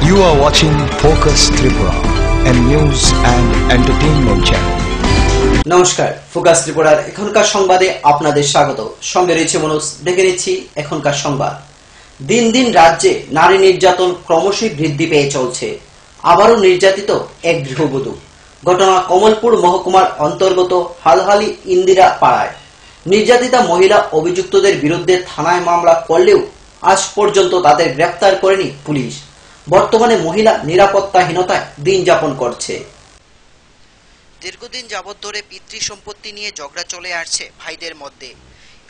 You are watching Focus Tripura, a news and entertainment channel. নমস্কার, focus ত্রিপুরার এখনকার সংবাদে আপনাদের স্বাগত। সঙ্গে রয়েছে মনোজ। দেখে নিচ্ছি এখনকার সংবাদ। দিন দিন রাজ্যে নারী নির্যাতন ক্রমশই বৃদ্ধি পেয়ে চলছে। আবারও নির্যাতিত এক গৃহবধূ। ঘটনা কমলপুর মহকুমার অন্তর্গত হালহালি ইন্দিরা পাড়ায়। নির্যাতিতা মহিলা অভিযুক্তদের বিরুদ্ধে থানায় মামলা করলেও আজ পর্যন্ত তাদের গ্রেফতার করেনি পুলিশ। বর্তমানে মহিলা নিরাপত্তাহীনতায় দিন যাপন করছে। দীর্ঘদিন যাবৎ ধরে পিতৃ সম্পত্তি নিয়ে ঝগড়া চলে আসছে ভাইদের মধ্যে।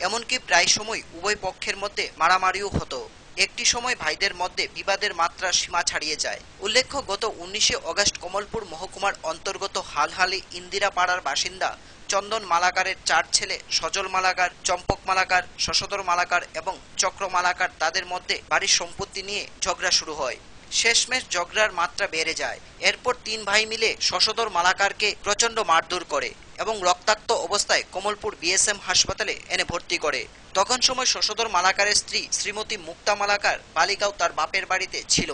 এমনকি প্রায় সময় উভয় পক্ষের মধ্যে মারামারিও হতো। একটি সময় ভাইদের মধ্যে বিবাদের মাত্রা সীমা ছাড়িয়ে যায়। উল্লেখ্য, গত 19 আগস্ট কমলপুর মহকুমার অন্তর্গত হালহালি ইন্দিরা পাড়ার বাসিন্দা চন্দন মালাকারের 4 ছেলে সজল মালাকার, চম্পক মালাকার, শশধর মালাকার এবং চক্র মালাকার তাদের মধ্যে বাড়ির সম্পত্তি নিয়ে ঝগড়া শুরু হয়। শেষমেশ ঝগড়ার মাত্রা বেড়ে যায়। এরপর 3 ভাই মিলে শশধর মালাকারকে প্রচন্ড মারধর করে এবং রক্তাক্ত অবস্থায় কমলপুর বিএসএম হাসপাতালে এনে ভর্তি করে। তখন সময় শশধর মালাকারের স্ত্রী শ্রীমতী মুক্তা মালাকার বালিকাও তার বাপের বাড়িতে ছিল।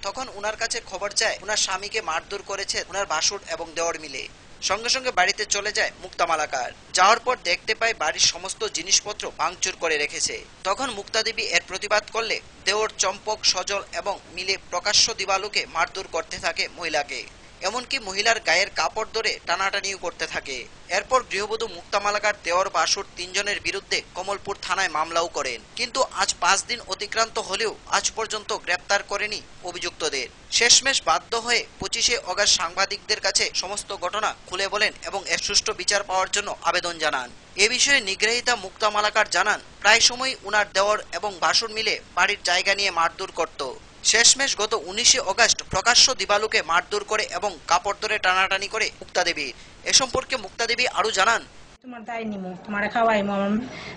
তখন উনার কাছে খবর যায় উনার স্বামীকে মারধর করেছে উনার ভাসুর এবং দেওর মিলে। সঙ্গে সঙ্গে বাড়িতে চলে যায় মুক্তা মালাকার। যাওয়ার পর দেখতে পায় বাড়ির সমস্ত জিনিসপত্র ভাঙচুর করে রেখেছে। তখন মুক্তা দেবী এর প্রতিবাদ করলে দেওর, চম্পক, সজল এবং মিলে প্রকাশ্য দিবালুকে মারধর করতে থাকে মহিলাকে। এমনকি মহিলার গায়ের কাপড় ধরে টানাটানিও করতে থাকে। এরপর গৃহবধূ মুক্তা মালাকার, দেওর, বাসুর 3 জনের বিরুদ্ধে কমলপুর থানায় মামলাও করেন। কিন্তু আজ 5 দিন অতিক্রান্ত হলেও আজ পর্যন্ত গ্রেপ্তার করেনি অভিযুক্তদের। শেষমেশ বাধ্য হয়ে 25 আগস্ট সাংবাদিকদের কাছে সমস্ত ঘটনা খুলে বলেন এবং এর সুষ্ঠু বিচার পাওয়ার জন্য আবেদন জানান। এ বিষয়ে নিগ্রহিতা মুক্তা মালাকার জানান, প্রায় সময় উনার দেওর এবং বাসুর মিলে বাড়ির জায়গা নিয়ে মারধর করত। শেষমেশ গত 19 আগস্ট প্রকাশ্য দিবালুকে মারধর করে এবং কাপড় ধরে টানাটানি করে মুক্তা দেবীর। এ সম্পর্কে মুক্তা দেবী আরো জানান, তোমার দায় নিমু, তোমার খাওয়াইমু, আমার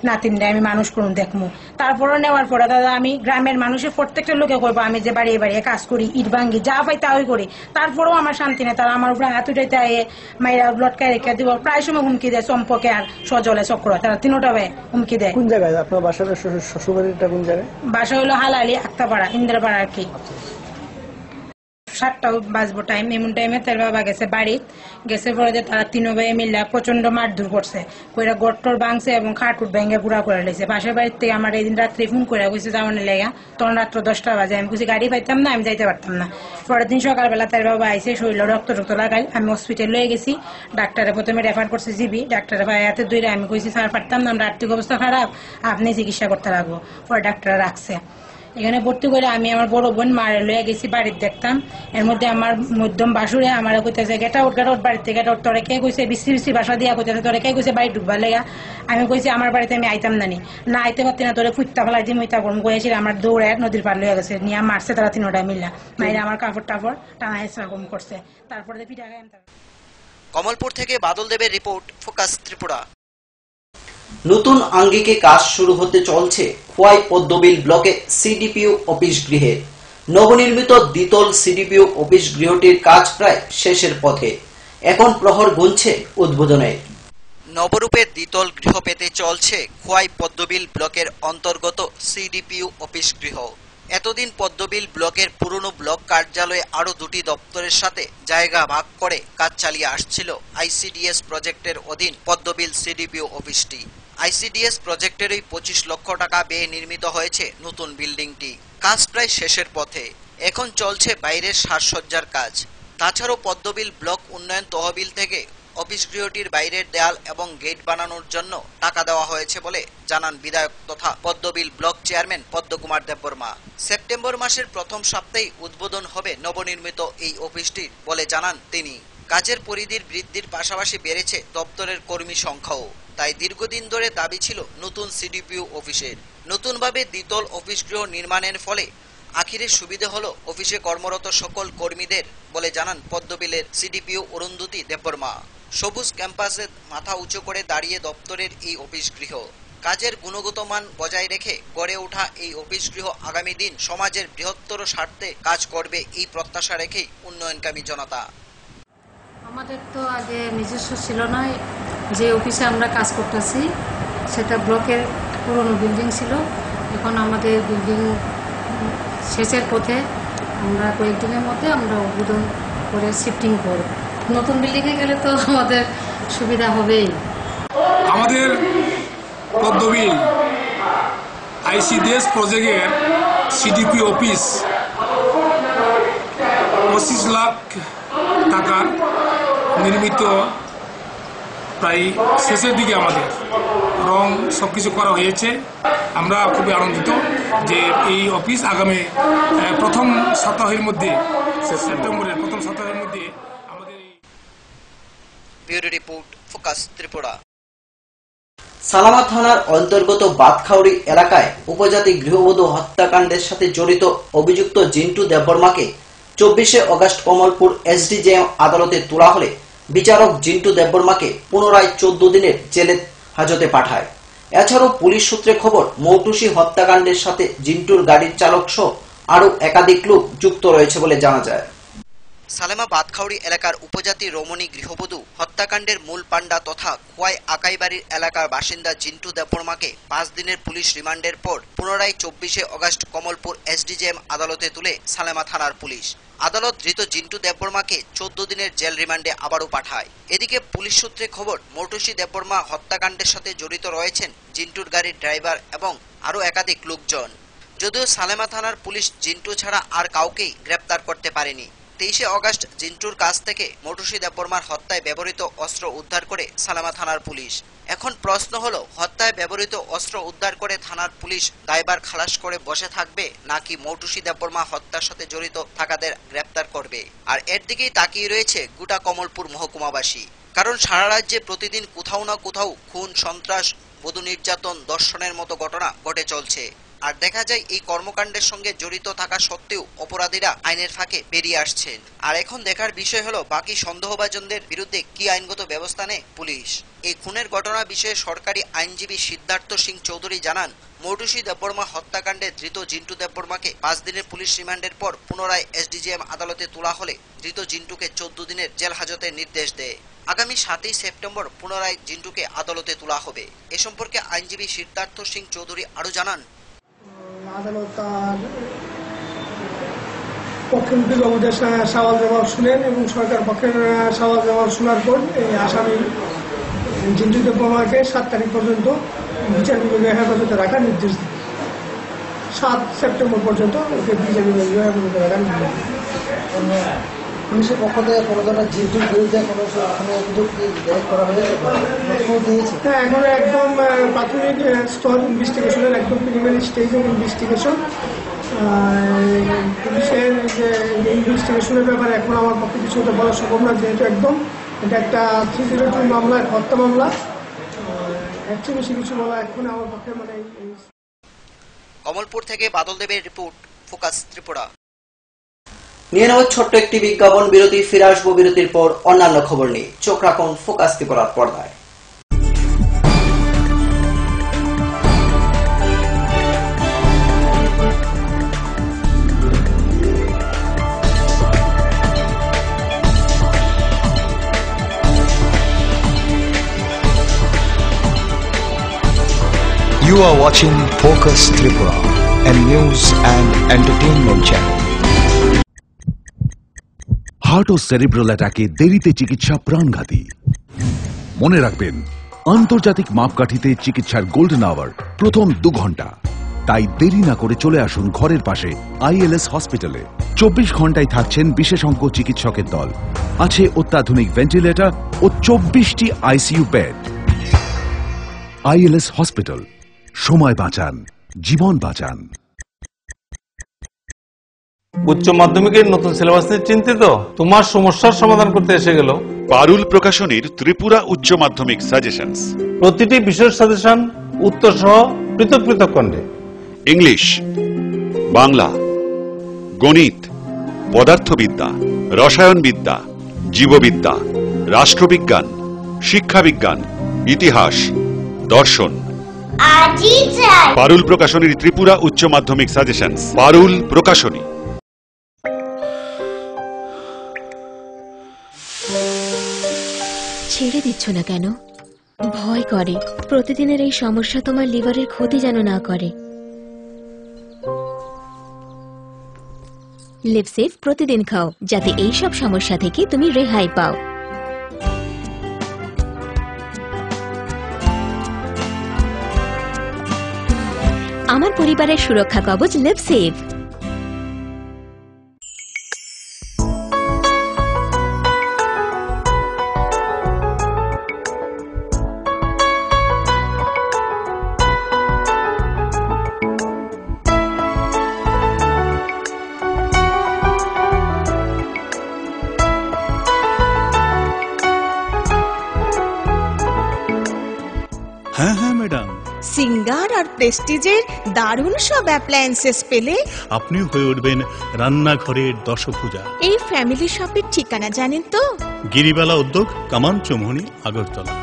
নাতিনটা আমি মানুষ করুন দেখমু। তারপরে নেওয়ার পরে দাদা আমি গ্রামের মানুষের প্রত্যেকটা লোকে করবো আমি যে বাড়িয়ে বাড়িয়ে কাজ করি, ইট ভাঙ্গি, যা পাই তাই করি। তারপরেও আমার শান্তি নেই। তারা আমার উপরে হাত উঠাইতে মাইরা লটকায় রেখে দিব। প্রায় সময় হুমকি দেয়, চম্পকে আর সজলে চক্র, তারা 3টা ভাই হুমকি দেয়। কোন জায়গায় আপনার বাসার শ্বশুরবাড়িটা? কোন জায়গায়? বাসা হলো হালালি আক্তাপাড়া, ইন্দিরাপাড়া আর কি। 7টা বাজবো টাইম। এমন টাইমে তার বাবা গেছে বাড়ি, গেছে পরে তারা 3 ভাই মিলে প্রচন্ড মারধর করছে, কইরা গট্টর ভাঙছে এবং খাটুট ভেঙে গুড়া করে লেছে। পাশের বাড়ির থেকে আমার এই দিন রাত্রে ফোন করে কইছে যাওয়ানোর লেগা। তখন রাত্র 10টা বাজে। আমি কইছি গাড়ি পাইতাম না, আমি যাইতে পারতাম না। পরের দিন সকালবেলা তার বাবা আইসে, শরীর রক্ত লাগাই। আমি হসপিটাল লয়ে গেছি। ডাক্তারে প্রথমে রেফার করছে জিবি। ডাক্তারে ভাই হাতে ধরে আমি কইছি স্যার পারতাম না, আমরা আর্থিক অবস্থা খারাপ, আপনি চিকিৎসা করতে লাগবো। পরে ডাক্তার রাখছে। এখানে ভর্তি করে আমি আমার বড় বোন মারে লয়ে গেছি বাড়িতে দেখতাম। এর মধ্যে আমার মধ্যম বাসুরে আমার কইতেছে গেট আউট বাড়িতে গেট আউট। তোরে কে কইছে বিশ্রী ভাষা দিয়া কইতেছে, তোরে কে কইছে বাড়ি ঢুকবার লেগা। আমি কইছি আমার বাড়িতে আমি আইতাম না আইতে পারতি না, তোরে ফুটতা ফেলাই দিয়ে মইতা করম কইছি। আমার দৌড়ে নদীর পার লয়ে গেছে, নিয়ে মারছে তারা 3টা মিলা। মাইরে আমার কাপড় টাপড় টানা এরকম করছে। তারপরে পিঠা খাই। কমলপুর থেকে বাদল দেবের রিপোর্ট, ফোকাস ত্রিপুরা। নতুন আঙ্গিকে কাজ শুরু হতে চলছে খোয়াই পদ্মবিল ব্লকে সিডিপিও অফিস গৃহে। নবনির্মিত দ্বিতল সিডিপিও অফিস গৃহটির কাজ প্রায় শেষের পথে। এখন প্রহর গুনছে উদ্বোধনের। নবরূপের দ্বিতল গৃহ পেতে চলছে খোয়াই পদ্মবিল ব্লকের অন্তর্গত সিডিপিও অফিস গৃহ। এতদিন পদ্মবিল ব্লকের পুরনো ব্লক কার্যালয়ে আরো 2টি দপ্তরের সাথে জায়গা ভাগ করে কাজ চালিয়ে আসছিল আইসিডিএস প্রজেক্টের অধীন পদ্মবিল সিডিপিও অফিসটি। আইসিডিএস প্রজেক্টেরই 25 লক্ষ টাকা ব্যয়ে নির্মিত হয়েছে নতুন বিল্ডিংটি। কাজ প্রায় শেষের পথে। এখন চলছে বাইরের সাজসজ্জার কাজ। তাছাড়াও পদ্মবিল ব্লক উন্নয়ন তহবিল থেকে অফিস গৃহটির বাইরের দেয়াল এবং গেট বানানোর জন্য টাকা দেওয়া হয়েছে বলে জানান বিধায়ক তথা Padmabil block chairman Padmakumar Debbarma. September মাসের প্রথম সপ্তাহে উদ্বোধন হবে নবনির্মিত এই অফিসটির বলে জানান তিনি। কাজের পরিধির বৃদ্ধির পাশাপাশি বেড়েছে দপ্তরের কর্মী সংখ্যাও। তাই দীর্ঘদিন ধরে দাবি ছিল নতুন সিডিপিও অফিসের। নতুনভাবে দ্বিতল অফিস গৃহ নির্মাণের ফলে আখিরে সুবিধে হলো অফিসে কর্মরত সকল কর্মীদের বলে জানান পদ্মবিলের সিডিপিও অরুন্ধতী দেববর্মা। সবুজ ক্যাম্পাসে মাথা উঁচু করে দাঁড়িয়ে দপ্তরের এই অফিস গৃহ। কাজের গুণগত মান বজায় রেখে গড়ে ওঠা এই অফিস গৃহ আগামী দিন সমাজের বৃহত্তর স্বার্থে কাজ করবে এই প্রত্যাশা রেখেই উন্নয়নকামী জনতা। আমাদের তো আগে নিজস্ব ছিল না, যে অফিসে আমরা কাজ করতেছি সেটা ব্লকের পুরনো বিল্ডিং ছিল। এখন আমাদের বিল্ডিং শেষের পথে, আমরা কয়েকদিনের মধ্যে আমরা উদ্বোধন করে শিফটিং করব। নতুন বিল্ডিংয়ে গেলে তো আমাদের সুবিধা হবেই। আমাদের পদ্মবিল আইসিডিএস প্রজেক্টের সিডিপি অফিস 25 লাখ টাকার নির্মিত, প্রায় শেষের দিকে আমাদের রং সবকিছু করা হয়েছে। আমরা খুবই আনন্দিত যে এই অফিস আগামী প্রথম সপ্তাহের মধ্যে, সেপ্টেম্বরের প্রথম সপ্তাহের মধ্যে আমাদের। Bureau report, focus Tripura. Salema থানার অন্তর্গত বাতখাউড়ি এলাকায় উপজাতি গৃহবধূ হত্যাকাণ্ডের সাথে জড়িত অভিযুক্ত জিন্টু দেববর্মাকে 24শে আগস্ট কমলপুর এসডিজেএম আদালতে তোলা হলে বিচারক জিন্টু দেববর্মাকে পুনরায় 14 দিনের জেলে হাজতে পাঠায়। এছাড়াও পুলিশ সূত্রে খবর, মৌটুসী হত্যাকাণ্ডের সাথে জিন্টুর গাড়ির চালক সহ আরও একাধিক লোক যুক্ত রয়েছে বলে জানা যায়। সালেমা বাতখাউড়ি এলাকার উপজাতি রমণী গৃহবধূ হত্যাকাণ্ডের মূল পাণ্ডা তথা খোয়াই আকাইবাড়ির এলাকার বাসিন্দা জিন্টু দেববর্মাকে 5 দিনের পুলিশ রিমান্ডের পর পুনরায় 24শে আগস্ট কমলপুর এসডিজেএম আদালতে তুলে সালেমা থানার পুলিশ। আদালত ধৃত জিন্টু দেববর্মাকে 14 দিনের জেল রিমান্ডে আবারও পাঠায়। এদিকে পুলিশ সূত্রে খবর, মৌটুসী দেববর্মা হত্যাকাণ্ডের সাথে জড়িত রয়েছেন জিন্টুর গাড়ির ড্রাইভার এবং আরও একাধিক লোকজন। যদিও সালেমা থানার পুলিশ জিন্টু ছাড়া আর কাউকেই গ্রেপ্তার করতে পারেনি। 23শে আগস্ট জিন্টুর কাছ থেকে মৌটুসী দেববর্মার হত্যায় ব্যবহৃত অস্ত্র উদ্ধার করে সালেমা থানার পুলিশ। এখন প্রশ্ন হলো, হত্যায় ব্যবহৃত অস্ত্র উদ্ধার করে থানার পুলিশ দায়ভার খালাস করে বসে থাকবে নাকি মৌটুসী দেববর্মা হত্যার সাথে জড়িত থাকাদের গ্রেপ্তার করবে? আর এর দিকেই তাকিয়ে রয়েছে গোটা কমলপুর মহকুমাবাসী। কারণ সারা রাজ্যে প্রতিদিন কোথাও না কোথাও খুন, সন্ত্রাস, বধূ নির্যাতন, ধর্ষণের মতো ঘটনা ঘটে চলছে। আর দেখা যায় এই কর্মকাণ্ডের সঙ্গে জড়িত থাকা সত্ত্বেও অপরাধীরা আইনের ফাঁকে বেরিয়ে আসছেন। আর এখন দেখার বিষয় হলো বাকি সন্দেহভাজনদের বিরুদ্ধে কি আইনগত ব্যবস্থা নেয় পুলিশ। এই খুনের ঘটনা বিষয়ে সরকারি আইনজীবী সিদ্ধার্থ সিং চৌধুরী জানান, মৌটুসী দেববর্মা হত্যাকাণ্ডে ধৃত জিন্টু দেববর্মাকে 5 দিনের পুলিশ রিমান্ডের পর পুনরায় এসডিজেএম আদালতে তোলা হলে ধৃত জিন্টুকে 14 দিনের জেল হাজতের নির্দেশ দেয়। আগামী 7ই সেপ্টেম্বর পুনরায় জিন্টুকে আদালতে তোলা হবে। এ সম্পর্কে আইনজীবী সিদ্ধার্থ সিং চৌধুরী আরো জানান, আদালত তার পক্ষের উকিল বাবুদের সওয়াল জবাব শুনেন এবং সরকার পক্ষের সওয়াল জবাব শোনার পর এই আসামি জিন্টু দেববর্মাকে 7 তারিখ পর্যন্ত বিচার বিভাগীয় হেফাজতে রাখার নির্দেশ দেন। 7 সেপ্টেম্বর পর্যন্ত ওকে বিচার বিভাগীয় হেফাজতে রাখার নির্দেশ দেন। পুলিশের পক্ষ থেকে কোনো ধরনের জিন্টুর বিরুদ্ধে কোনো অভিযোগ করা হয়েছে? হ্যাঁ, এখন একদম প্রাথমিক স্তর ইনভেস্টিগেশনের একদম প্রিলিমিনারি স্টেজ অফ ইনভেস্টিগেশন। পুলিশের যে ইনভেস্টিগেশনের ব্যাপারে এখন আমার পক্ষে কিছু বলা সম্ভব না, যেহেতু একদম এটা একটা 302 মামলা, হত্যা মামলা। এর চেয়ে বেশি কিছু বলা এখন আমার পক্ষে মানে। কমলপুর থেকে বাদল দেবের রিপোর্ট, ফোকাস ত্রিপুরা। নিয়ে নেওয়া ছোট্ট একটি বিজ্ঞাপন বিরতি, ফিরে আসবো বিরতির পর অন্যান্য খবর নিয়ে। চোখ রাখুন ফোকাস ত্রিপুরার পর্দায়। You are watching Focus Tripura, a news and entertainment channel. Heart ও সেরিব্রাল অ্যাটাকে দেরিতে চিকিৎসা প্রাণঘাতী। মনে রাখবেন, আন্তর্জাতিক মাপকাঠিতে চিকিৎসার গোল্ডেন আওয়ার প্রথম 2 ঘন্টা। তাই দেরি না করে চলে আসুন ঘরের পাশে আইএলএস হসপিটালে। 24 ঘন্টায় থাকছেন বিশেষজ্ঞ চিকিৎসকের দল। আছে অত্যাধুনিক ভেন্টিলেটর ও 24টি আইসিইউ বেড। আইএলএস হসপিটাল, সময় বাঁচান, জীবন বাঁচান। উচ্চ মাধ্যমিকের নতুন সিলেবাস নিয়ে চিন্তিত? তোমার সমস্যার সমাধান করতে এসে গেল পারুল প্রকাশনীর ত্রিপুরা উচ্চ মাধ্যমিক সাজেশনস। প্রতিটি বিষয়ের সাজেশন উত্তর সহ পৃথক পৃথক খণ্ডে। ইংলিশ, বাংলা, গণিত, পদার্থবিদ্যা, রসায়নবিদ্যা, জীববিদ্যা, রাষ্ট্রবিজ্ঞান, শিক্ষাবিজ্ঞান, ইতিহাস, দর্শন। পারুল প্রকাশনীর ত্রিপুরা উচ্চ মাধ্যমিক সাজেশনস। পারুল প্রকাশনী। ছেড়ে দিচ্ছ না কেন? ভয় করে প্রতিদিনের এই সমস্যা তোমার লিভারের ক্ষতি যেন না করে। লিপসেভ প্রতিদিন খাও, যাতে এই সব সমস্যা থেকে তুমি রেহাই পাও। আমার পরিবারের সুরক্ষা কবচ লিপসেভ। হ্যাঁ হ্যাঁ ম্যাডাম, সিঙ্গার আর প্রেস্টিজের দারুণ সব অ্যাপ্লায়েন্সেস পেলে আপনিও হয়ে উঠবেন রান্নাঘরের দশভুজা। এই ফ্যামিলি শপের ঠিকানা জানেন তো? গিরিবালা উদ্যোগ, কামান চৌমুহনী, আগরতলা।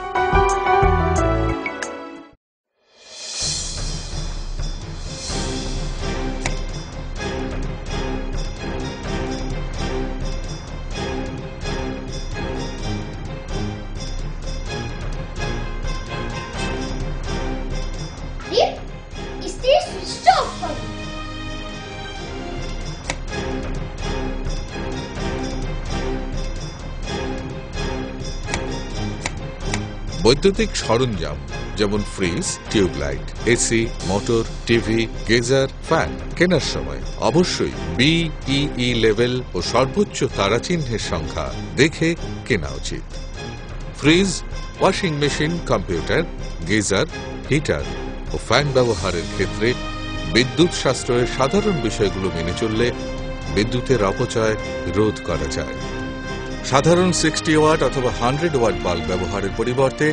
বৈদ্যুতিক সরঞ্জাম যেমন fridge, tubelight, AC, motor, TV, geyser, fan কেনার সময় অবশ্যই BEE লেভেল ও সর্বোচ্চ তারাচিহ্নের সংখ্যা দেখে কেনা উচিত। Fridge, washing machine, computer, geyser, heater ও ফ্যান ব্যবহারের ক্ষেত্রে বিদ্যুৎ সাশ্রয়ের সাধারণ বিষয়গুলো মেনে চললে বিদ্যুতের অপচয় রোধ করা যায়। সাধারণ 60 ওয়াট অথবা 100 ওয়াট বাল্ব ব্যবহারের পরিবর্তে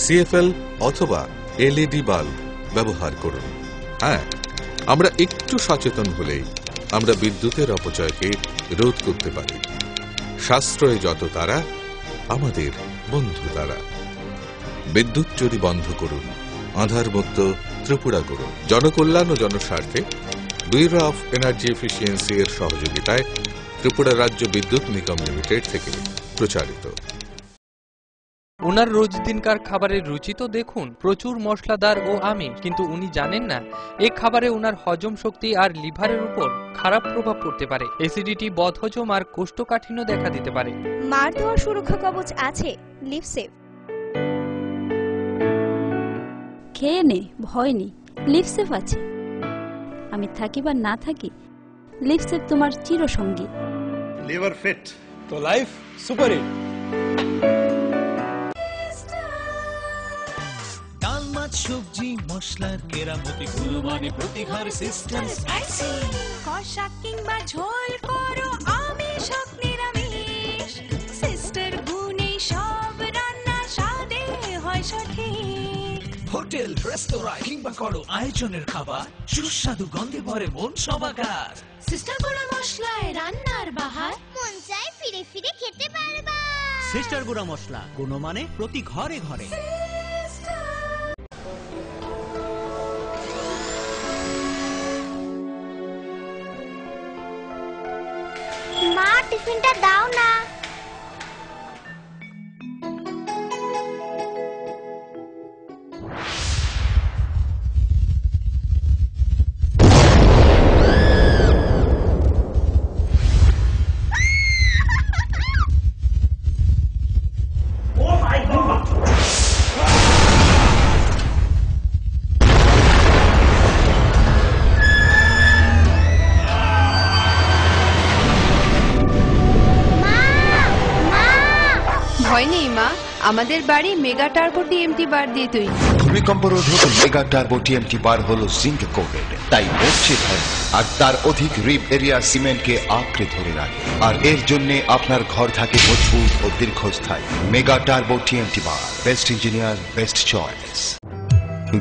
CFL অথবা LED বাল্ব ব্যবহার করুন। হ্যাঁ, আমরা একটু সচেতন হলেই আমরা বিদ্যুতের অপচয়কে রোধ করতে পারি। সাশ্রয়ে যত তারা, আমাদের বন্ধু তারা। বিদ্যুৎ চুরি বন্ধ করুন, আধারমুক্ত ত্রিপুরা করুন। জনকল্যাণ ও জনস্বার্থে ব্যুরো অফ এনার্জি এফিসিয়েন্সি এর সহযোগিতায় ত্রিপুরা রাজ্য বিদ্যুৎ নিগম লিমিটেড থেকে প্রচারিত। ওনার রোজ দিনকার খাবারের রুচি তো দেখুন, প্রচুর মশলাদার ও আমিষ, কিন্তু উনি জানেন না এই খাবারে ওনার হজম শক্তি আর লিভারের উপর খারাপ প্রভাব পড়তে পারে। অ্যাসিডিটি, বদহজম আর কোষ্ঠকাঠিন্য দেখা দিতে পারে। মার দেওয়া সুরক্ষা কবচ আছে লিপসেভ। খেয়ে নে, ভয় নেই, লিপসেভ আছে। আমি থাকি বা না থাকি, লিপসেভ তোমার চিরসঙ্গী। লিভার ফিট তো লাইফ সুপার হিট। ডাল, মাছ, সবজি, মশলার কেরামতি গুণমানে প্রতিহার সিস্টেম। কষা কিংবা ঝোল করো আমিষ হোক নিরামিষ, সিস্টার গুণে সব রান্না স্বাদে হয় সঠিক। হোটেল, রেস্তোরাঁ কিংবা করো আয়োজনের খাবার, সুস্বাদু গন্ধে ভরে মন সবাকার। সিস্টার গুঁড়া মশলায় রান্নার বাহার, মন চায় ফিরে ফিরে খেতে পারবা। সিস্টার গুঁড়া মশলা, গুণমানে প্রতি ঘরে ঘরে। মা, টিফিনটা দাও না। ভয় নেই মা, আমাদের বাড়ি মেগা টার্বো TMT বার দিয়ে তৈরি। ভূমিকম্প রোধক মেগা টার্বো TMT বার হলো জিঙ্ক কোটেড, তাই মরছে ভয়, আর তার অধিক রিপ এরিয়া সিমেন্টকে আঁকড়ে ধরে রাখে, আর এর জন্য আপনার ঘর থাকে মজবুত ও দীর্ঘস্থায়ী। মেগা টার্বো TMT বার, বেস্ট ইঞ্জিনিয়ার, বেস্ট চয়েস।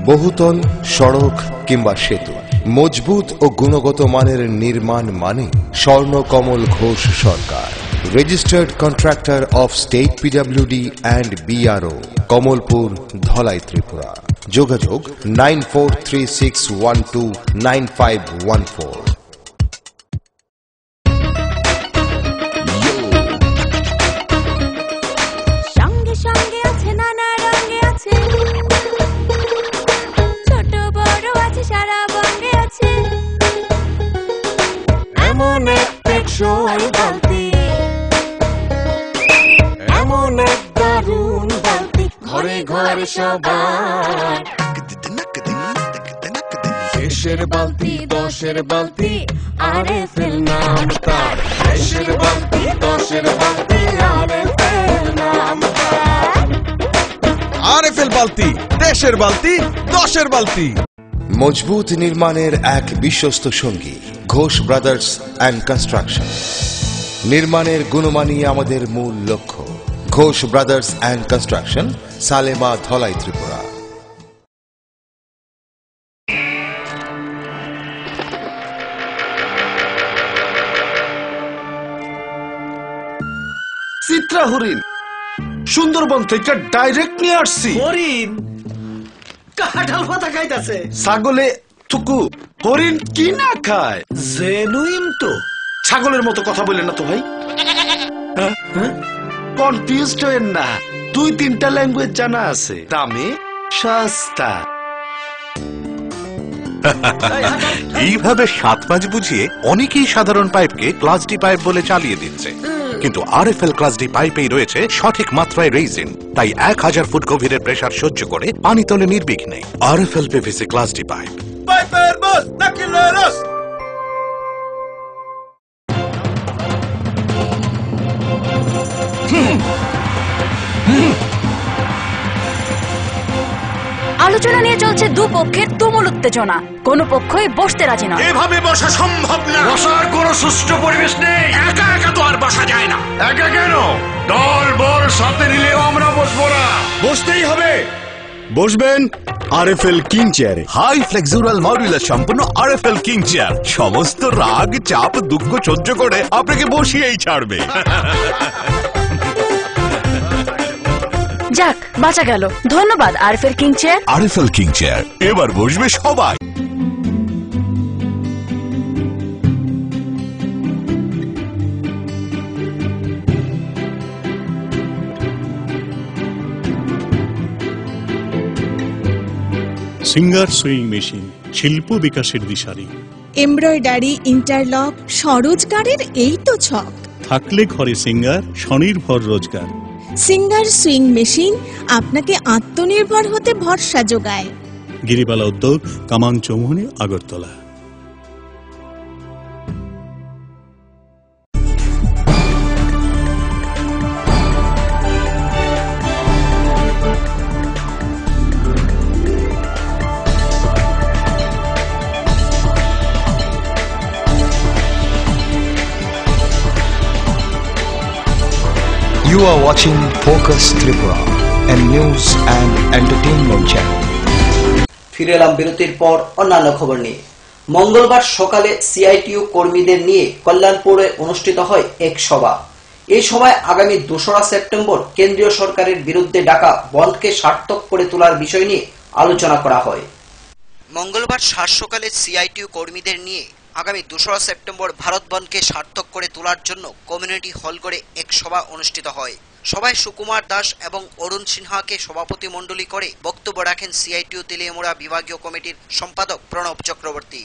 বহুতল, সড়ক কিংবা সেতু, মজবুত ও গুণগত মানের নির্মাণ মানে Swarnakamal Ghosh Sarkar, registered contractor of state PWD and BRO, Kamalpur, Dhalai, Tripura. যোগাযোগ 9436129514। সঙ্গে সঙ্গে আছে, নানা রঙে আছে, ছোট বড় আছে, সারা বঙ্গে আছে। এমন এক আসল বালতি, এমন এক দারুণ বালতি ঘরে ঘরে সবার। দেশের বালতি দশের বালতি আরএফএল নাম তার, দেশের বালতি দশের বালতি আরএফএল নাম তার। আরএফএল বালতি, দেশের বালতি, দশের বালতি। মজবুত নির্মাণের এক বিশ্বস্ত সঙ্গী ঘোষ ব্রাদার্স অ্যান্ড কনস্ট্রাকশন। নির্মাণের গুণমানই আমাদের মূল লক্ষ্য। Ghosh brothers and construction, Salema, Dhalai, Tripura. Chitra হরিণ সুন্দরবন থেকে ডাইরেক্ট নিয়ে আসছি। হরিণ কাঁঠাল পাতা খাইতাছে। ছাগলে থুকু, হরিণ কি না খায়? জেনুইন তো। ছাগলের মতো কথা বললেন না তো ভাই, কনফিউজড হয়েন না। 2-3টা ল্যাঙ্গুয়েজ জানা আছে, দামে সস্তা। এইভাবে 7 মাস বুঝিয়ে অনেকেই সাধারণ পাইপকে ক্লাস ডি পাইপ বলে চালিয়ে দিচ্ছে, কিন্তু আরএফএল ক্লাস ডি পাইপেই রয়েছে সঠিক মাত্রায় রেইজিন, তাই 1000 ফুট গভীরের প্রেসার সহ্য করে পানি তোলে নির্বিঘ্নে। RFL PVC class D pipe. পাইপের বস নাকি লরস। আলোচনা নিয়ে চলছে দুপক্ষের তুমুল উত্তেজনা, কোনো পক্ষই বসতে রাজি নয়। এভাবে বসা সম্ভব না, বসার কোনো সুষ্ঠু পরিবেশ নেই। একা একা তো আর বসা যায় না। একা কেন, দল বল সাথে নিলেও আমরা বসবো না, বসতেই হবে। বসবেন আরএফএল কিং চেয়ারে। হাই ফ্লেক্সুরাল মডুলার সম্পন্ন আরএফএল কিং চেয়ার সমস্ত রাগ, চাপ, দুঃখ সহ্য করে আপনাকে বসিয়েই ছাড়বে। যাক, বাঁচা গেল। ধন্যবাদ RFL king chair. RFL king chair, এবার বসবে সবাই। সিঙ্গার সুইং মেশিন, শিল্প বিকাশের দিশারি। এমব্রয়ডারি, ইন্টারলক, স্বরোজগারের এই তো ছক। থাকলে ঘরে সিঙ্গার, স্বনির্ভর রোজগার। সিঙ্গার সুইং মেশিন আপনাকে আত্মনির্ভর হতে ভরসা যোগায়। গিরিবালা উদ্যোগ, কামান Chowmuhani, Agartala. You are watching Focus Tripura, a news and entertainment channel. ফিরে এলাম বিরতির পর অন্যান্য খবর নিয়ে। মঙ্গলবার সকালে সিআইটিইউ কর্মীদের নিয়ে কল্যাণপুরে অনুষ্ঠিত হয় এক সভা। এই সভায় আগামী 2রা সেপ্টেম্বর কেন্দ্রীয় সরকারের বিরুদ্ধে ডাকা বন্ধকে সার্থক করে তোলার বিষয় নিয়ে আলোচনা করা হয়। মঙ্গলবার সাত সকালে সিআইটিইউ কর্মীদের নিয়ে আগামী 2রা সেপ্টেম্বর ভারত বন্ধকে সার্থক করে তোলার জন্য কমিউনিটি হল করে এক সভা অনুষ্ঠিত হয়। সভায় সুকুমার দাস এবং অরুণ সিনহাকে সভাপতি মণ্ডলী করে বক্তব্য রাখেন সিআইটিইউ তেলিয়ামুড়া বিভাগীয় কমিটির সম্পাদক প্রণব চক্রবর্তী।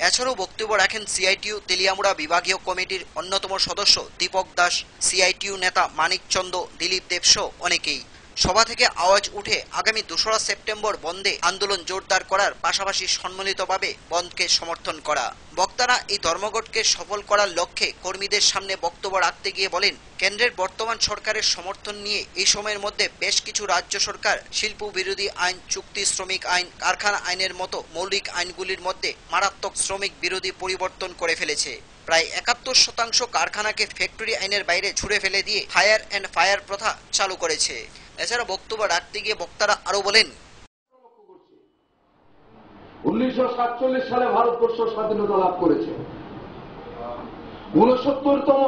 এছাড়াও বক্তব্য রাখেন সিআইটিইউ তেলিয়ামুড়া বিভাগীয় কমিটির অন্যতম সদস্য দীপক দাস, সিআইটিইউ নেতা মানিক চন্দ, দিলীপ দেব সহ অনেকেই। সভা থেকে আওয়াজ উঠে আগামী 2রা সেপ্টেম্বর বন্ধে আন্দোলন জোরদার করার পাশাপাশি সম্মিলিতভাবে বন্ধকে সমর্থন করা। বক্তারা এই ধর্মঘটকে সফল করার লক্ষ্যে কর্মীদের সামনে বক্তব্য রাখতে গিয়ে বলেন, কেন্দ্রের বর্তমান সরকারের সমর্থন নিয়ে এই সময়ের মধ্যে বেশ কিছু রাজ্য সরকার শিল্প বিরোধী আইন, চুক্তি শ্রমিক আইন, কারখানা আইনের মতো মৌলিক আইনগুলির মধ্যে মারাত্মক শ্রমিক বিরোধী পরিবর্তন করে ফেলেছে। প্রায় 71% কারখানাকে ফ্যাক্টরি আইনের বাইরে ছুড়ে ফেলে দিয়ে হায়ার অ্যান্ড ফায়ার প্রথা চালু করেছে। এছাড়া বক্তব্য রাখতে গিয়ে বক্তারা আরো বলেন, 1947 সালে ভারতবর্ষ স্বাধীনতা লাভ করেছে। 69তম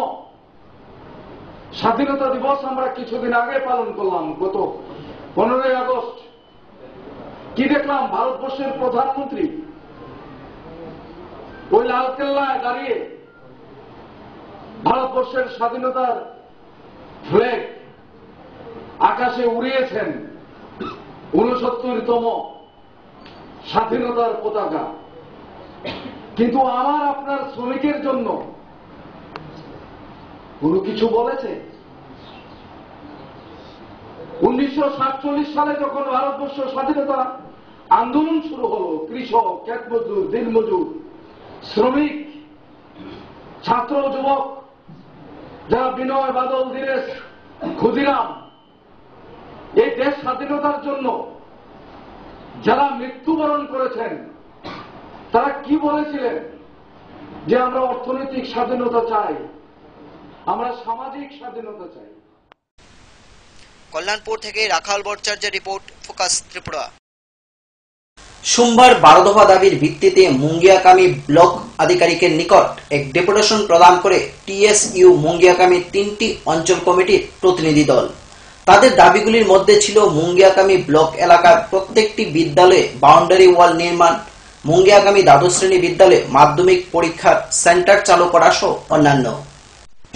স্বাধীনতা দিবস আমরা কিছুদিন আগে পালন করলাম, গত 15ই আগস্ট। কি দেখলাম, ভারতবর্ষের প্রধানমন্ত্রী ওই লালকেল্লায় দাঁড়িয়ে ভারতবর্ষের স্বাধীনতার ফ্ল্যাগ আকাশে উড়িয়েছেন। 69তম স্বাধীনতার পতাকা। কিন্তু আমার আপনার শ্রমিকের জন্য কোনো কিছু বলেছে? 1947 সালে যখন ভারতবর্ষ স্বাধীনতা আন্দোলন শুরু হলো, কৃষক, ক্ষেতমজুর, দিনমজুর, শ্রমিক, ছাত্র, যুবক, যারা বিনয়, বাদল, দীনেশ, ক্ষুদিরাম, এই দেশ স্বাধীনতার জন্য যারা মৃত্যুবরণ করেছেন, তারা কি বলেছিলেন? যে আমরা অর্থনৈতিক স্বাধীনতা চাই, আমরা সামাজিক স্বাধীনতা চাই। কল্যাণপুর থেকে রাখাল ভট্টাচার্যের রিপোর্ট, ফোকাস ত্রিপুরা। সোমবার 12 দফা দাবির ভিত্তিতে মুঙ্গিয়াকামী ব্লক আধিকারিকের নিকট এক ডেপুটেশন প্রদান করে টিএসইউ মুঙ্গিয়াকামী 3টি অঞ্চল কমিটির প্রতিনিধি দল। তাদের দাবিগুলির মধ্যে ছিল মুঙ্গিয়াকামী ব্লক এলাকার প্রত্যেকটি বিদ্যালয়ে বাউন্ডারি ওয়াল নির্মাণ, মুঙ্গিয়াকামী দ্বাদশ শ্রেণী বিদ্যালয়ে মাধ্যমিক পরীক্ষার সেন্টার চালু করা সহ অন্যান্য।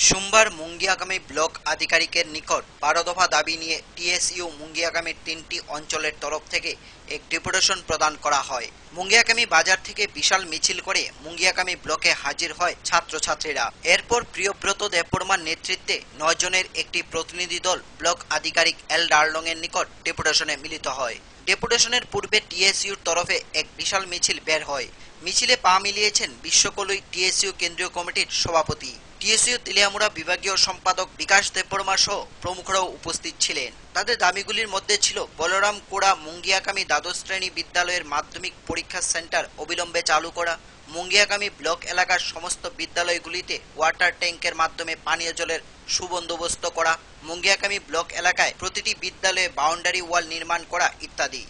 সোমবার মুঙ্গিয়াকামী ব্লক আধিকারিকের নিকট 12 দফা দাবি নিয়ে টিএসইউ মুঙ্গিয়াকামীর 3টি অঞ্চলের তরফ থেকে এক ডেপুটেশন প্রদান করা হয়। মুঙ্গিয়াকামী বাজার থেকে বিশাল মিছিল করে মুঙ্গিয়াকামী ব্লকে হাজির হয় ছাত্রছাত্রীরা। এরপর প্রিয়ব্রত দেববর্মার নেতৃত্বে 9 জনের একটি প্রতিনিধি দল ব্লক আধিকারিক এল ডার্লং এর নিকট ডেপুটেশনে মিলিত হয়। ডেপুটেশনের পূর্বে টিএসইউর তরফে এক বিশাল মিছিল বের হয়। মিছিলে পা মিলিয়েছেন বিশ্বকলই টিএসইউ কেন্দ্রীয় কমিটির সভাপতি, টিএসইউ তেলিয়ামুড়া বিভাগীয় সম্পাদক বিকাশ দেববর্মা সহ প্রমুখরাও উপস্থিত ছিলেন। তাদের দাবিগুলির মধ্যে ছিল বলরাম কোড়া মুঙ্গিয়াকামী দ্বাদশ শ্রেণী বিদ্যালয়ের মাধ্যমিক পরীক্ষা সেন্টার অবিলম্বে চালু করা, মুঙ্গিয়াকামী ব্লক এলাকার সমস্ত বিদ্যালয়গুলিতে ওয়াটার ট্যাঙ্কের মাধ্যমে পানীয় জলের সুবন্দোবস্ত করা, মুঙ্গিয়াকামী ব্লক এলাকায় প্রতিটি বিদ্যালয়ে বাউন্ডারি ওয়াল নির্মাণ করা ইত্যাদি।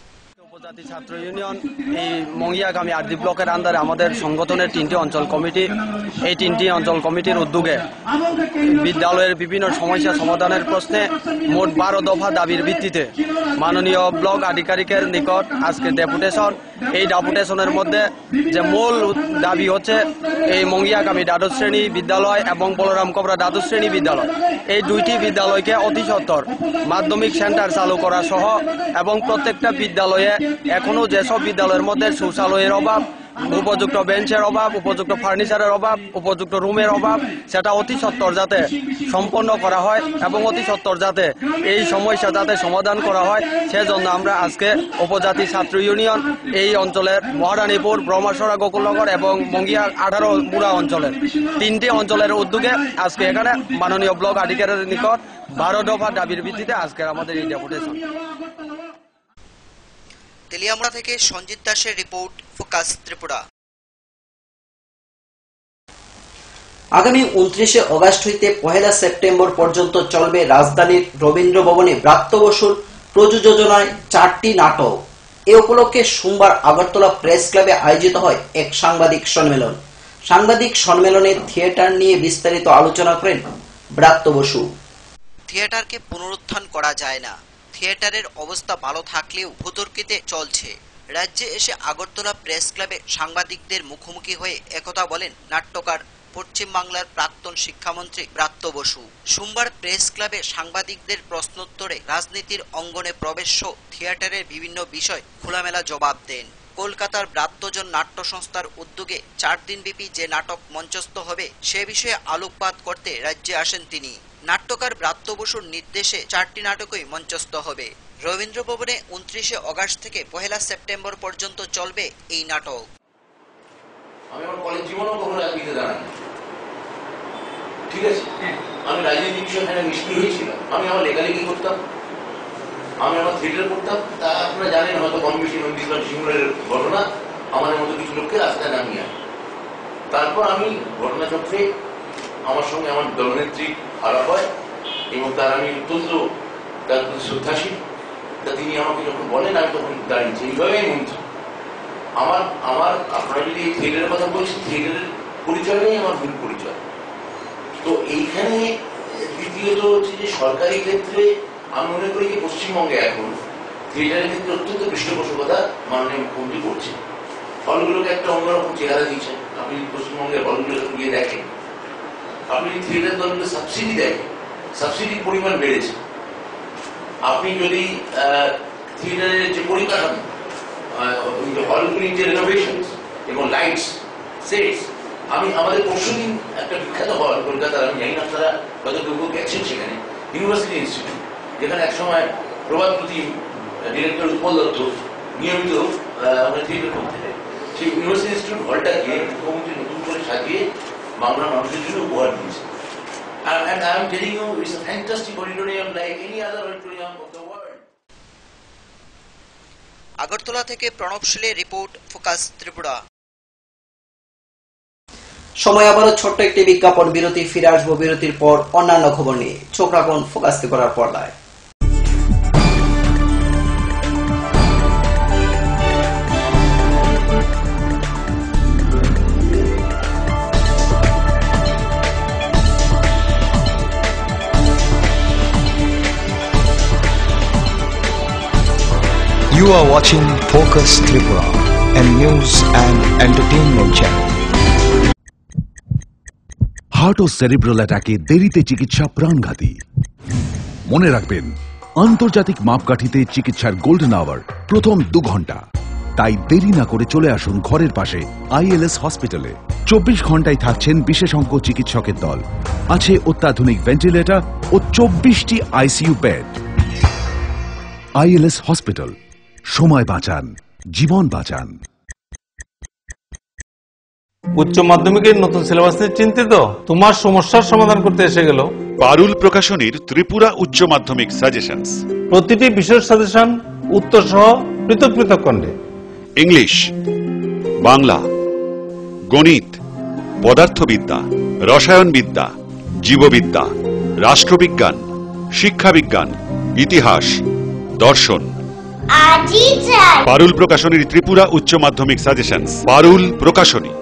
উপজাতি ছাত্র ইউনিয়ন এই মুঙ্গিয়াকামী আরডি ব্লকের আন্ডারে আমাদের সংগঠনের 3টি অঞ্চল কমিটি, এই 3টি অঞ্চল কমিটির উদ্যোগে বিদ্যালয়ের বিভিন্ন সমস্যা সমাধানের প্রশ্নে মোট 12 দফা দাবির ভিত্তিতে মাননীয় ব্লক আধিকারিকের নিকট আজকে ডেপুটেশন। এই ডেপুটেশনের মধ্যে যে মূল দাবি হচ্ছে এই মুঙ্গিয়াকামী দ্বাদশ শ্রেণী বিদ্যালয় এবং বলরাম কোবরা দ্বাদশ শ্রেণী বিদ্যালয়, এই 2টি বিদ্যালয়কে অতি সত্বর মাধ্যমিক সেন্টার চালু করা সহ এবং প্রত্যেকটা বিদ্যালয়ে এখনো যেসব বিদ্যালয়ের মধ্যে শৌচালয়ের অভাব, উপযুক্ত বেঞ্চের অভাব, উপযুক্ত ফার্নিচারের অভাব, উপযুক্ত রুমের অভাব, সেটা অতি সত্বর যাতে সম্পন্ন করা হয় এবং অতি সত্বর যাতে এই সমস্যা যাতে সমাধান করা হয়, সেজন্য আমরা আজকে উপজাতি ছাত্র ইউনিয়ন এই অঞ্চলের মহারানীপুর, ব্রহ্মাসরা, গোকুলনগর এবং মঙ্গিয়া 18 মুড়া অঞ্চলের 3টি অঞ্চলের উদ্যোগে আজকে এখানে মাননীয় ব্লক আধিকারিকের নিকট 12 দফা দাবির ভিত্তিতে আজকে আমাদের এই ডেপুটেশন। তেলিয়ামুড়া থেকে সঞ্জিত দাসের রিপোর্ট, ফোকাস ত্রিপুরা। আগামী 29 আগস্ট হইতে 1 সেপ্টেম্বর পর্যন্ত চলবে রাজধানীর রবীন্দ্র ভবনে ব্রাত্য বসুর প্রযোজনায় 4টি নাটক। এ উপলক্ষে সোমবার আগরতলা প্রেস ক্লাবে আয়োজিত হয় এক সাংবাদিক সম্মেলন। সাংবাদিক সম্মেলনে থিয়েটার নিয়ে বিস্তারিত আলোচনা করেন ব্রাত্য বসু। থিয়েটারকে পুনরুত্থান করা যায় না, থিয়েটারের অবস্থা ভালো থাকলেও ভূতর্কিতে চলছে। রাজ্যে এসে আগরতলা প্রেস ক্লাবে সাংবাদিকদের মুখোমুখি হয়ে একথা বলেন নাট্যকার, পশ্চিমবাংলার প্রাক্তন শিক্ষামন্ত্রী ব্রাত্য বসু। সোমবার প্রেস ক্লাবে সাংবাদিকদের প্রশ্নোত্তরে রাজনীতির অঙ্গনে প্রবেশ সহ থিয়েটারের বিভিন্ন বিষয় খোলামেলা জবাব দেন। কলকাতার ব্রাত্যজন নাট্য সংস্থার উদ্যোগে 4 দিনব্যাপী যে নাটক মঞ্চস্থ হবে সে বিষয়ে আলোকপাত করতে রাজ্যে আসেন তিনি। নাট্যকার ব্রাত্য বসুর নির্দেশে 4টি নাটকই মঞ্চস্থ হবে। রবীন্দ্র ভবনে 29 আগস্ট থেকে 1 সেপ্টেম্বর পর্যন্ত চলবে এই নাটক। আমি আমার কলেজ জীবনেও কখনো রাজনীতিতে দাঁড়াইনি, ঠিক আছে? আমি রাজনীতির বিষয়ে এখানে নিষ্ক্রিয় হয়েছিলাম। আমি আমার লেখালেখি করতাম, আমি আমার থিয়েটার করতাম। তা আপনারা জানেন হয়তো কম বেশি নন্দীগ্রাম সিঙ্গুরের ঘটনা আমাদের মতো কিছু লোককে রাস্তায় নামিয়ে আনে। তারপর আমি ঘটনাচক্রে আমার সঙ্গে আমার দলনেত্রী আলাপ হয় এবং তার আমি অত্যন্ত তার প্রতি শ্রদ্ধাশীল। তা তিনি আমাকে যখন বলেন আমি তখন দাঁড়িয়েছি এইভাবেই মন্ত্রী। আমার আপনারা যদি এই থিয়েটারের কথা বলছেন, থিয়েটারের পরিচয় নেই আমার ভুল পরিচয়। তো এইখানে দ্বিতীয়ত হচ্ছে যে সরকারি ক্ষেত্রে আমি মনে করি যে পশ্চিমবঙ্গে এখন থিয়েটারের ক্ষেত্রে অত্যন্ত পৃষ্ঠপোষকতা মাননীয় মুখ্যমন্ত্রী করছেন। হলগুলোকে একটা অন্যরকম চেহারা দিয়েছেন। আপনি পশ্চিমবঙ্গের হলগুলোকে গিয়ে দেখেন, আপনি থিয়েটার দলগুলো সাবসিডি দেখেন, সাবসিডির পরিমাণ বেড়েছে। আপনি যদি থিয়েটারের যে পরিকাঠামো, হলগুলির যে রেনোভেশন এবং লাইটস, সেটস, আমি আমাদের পরশুদিন একটা বিখ্যাত হল কলকাতার, আমি জানি না আপনারা হয়তো কেউ গেছেন সেখানে, ইউনিভার্সিটি ইনস্টিটিউট, যেখানে একসময় প্রভাত প্রতিম ডিরেক্টর উৎপল দত্ত নিয়মিত থিয়েটার করতে, সেই ইউনিভার্সিটি ইনস্টিটিউট হলটাকে মুখ্যমন্ত্রী নতুন করে সাজিয়ে বাংলা মানুষের জন্য উপহার দিয়েছে। And I'm telling you, it's a fantastic auditorium like any other auditorium of the world. Agartala থেকে প্রণবশীলের রিপোর্ট, ফোকাস ত্রিপুরা। সময় আবারও ছোট্ট একটি বিজ্ঞাপন বিরতি, ফিরে আসবো বিরতির পর অন্যান্য খবর নিয়ে। চোখ রাখুন ফোকাস ত্রিপুরার পর্দায়। You are watching Focus Tripura, a news and entertainment channel. Heart ও সেরিব্রাল অ্যাটাকে দেরিতে চিকিৎসা প্রাণঘাতী। মনে রাখবেন, আন্তর্জাতিক মাপকাঠিতে চিকিৎসার গোল্ডেন আওয়ার প্রথম 2 ঘন্টা। তাই দেরি না করে চলে আসুন ঘরের পাশে ILS হসপিটালে। 24 ঘন্টায় থাকছেন বিশেষজ্ঞ চিকিৎসকের দল, আছে অত্যাধুনিক ভেন্টিলেটর ও 24টি ICU বেড। ILS হসপিটাল, সময় বাঁচান, জীবন বাঁচান। উচ্চ মাধ্যমিকের নতুন সিলেবাস নিয়ে চিন্তিত? তোমার সমস্যার সমাধান করতে এসে গেল পারুল প্রকাশনীর ত্রিপুরা উচ্চ মাধ্যমিক সাজেশনস। প্রতিটি বিষয়ের সাজেশন উত্তর সহ পৃথক পৃথক খণ্ডে। ইংলিশ, বাংলা, গণিত, পদার্থবিদ্যা, রসায়নবিদ্যা, জীববিদ্যা, রাষ্ট্রবিজ্ঞান, শিক্ষাবিজ্ঞান, ইতিহাস, দর্শন। পারুল প্রকাশনীর ত্রিপুরা উচ্চ মাধ্যমিক সাজেশনস। পারুল প্রকাশনী।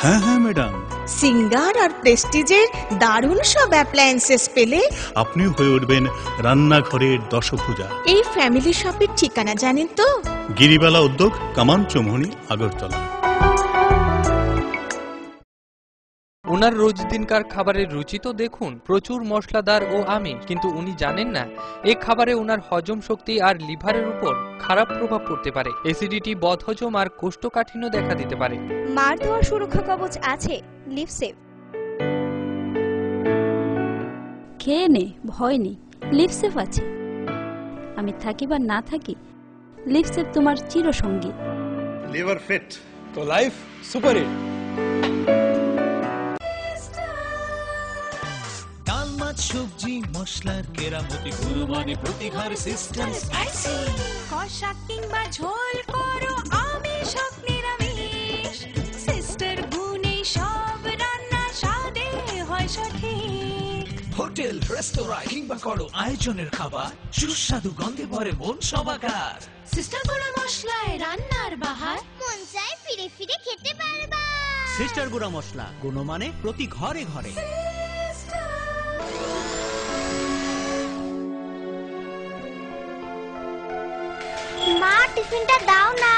হ্যাঁ হ্যাঁ ম্যাডাম, সিঙ্গার আর প্রেস্টিজের দারুণ সব অ্যাপ্লায়েন্সেস পেলে আপনি হয়ে উঠবেন রান্নাঘরের দশভুজা। এই ফ্যামিলি শপের ঠিকানা জানেন তো? গিরিবালা উদ্যোগ, কামান চৌমুহনী, আগরতলা। ওনার রোজ দিনকার খাবারের রুচি তো দেখুন, প্রচুর মশলাদার ও আমিষ, কিন্তু উনি জানেন না এই খাবারে ওনার হজম শক্তি আর লিভারের উপর খারাপ প্রভাব পড়তে পারে। অ্যাসিডিটি, বদহজম আর কোষ্ঠকাঠিন্য দেখা দিতে পারে। মার দেওয়া সুরক্ষা কবচ আছে লিভসেভ। খেয়ে নে, ভয় নেই, লিভসেভ আছে। আমি থাকি বা না থাকি, লিভসেভ তোমার চিরসঙ্গী। লিভার ফিট তো লাইফ সুপার হিট। ডাল, মাছ, সবজি, মশলার কেরামতি, গুণমানে প্রতিহার সিস্টেম স্পাইসি। কষা কিংবা ঝোল করো আমিষ হোক নিরামিষ, সিস্টার গুণে সব রান্না স্বাদে হয় সঠিক। হোটেল, রেস্তোরাঁ কিংবা করো আয়োজনের খাবার, সুস্বাদু গন্ধে ভরে মন সবাকার। সিস্টার গুঁড়া মশলায় রান্নার বাহার, মন চায় ফিরে ফিরে খেতে পারবা। সিস্টার গুঁড়া মশলা, গুণমানে প্রতি ঘরে ঘরে। মা, টিফিনটা দাও না।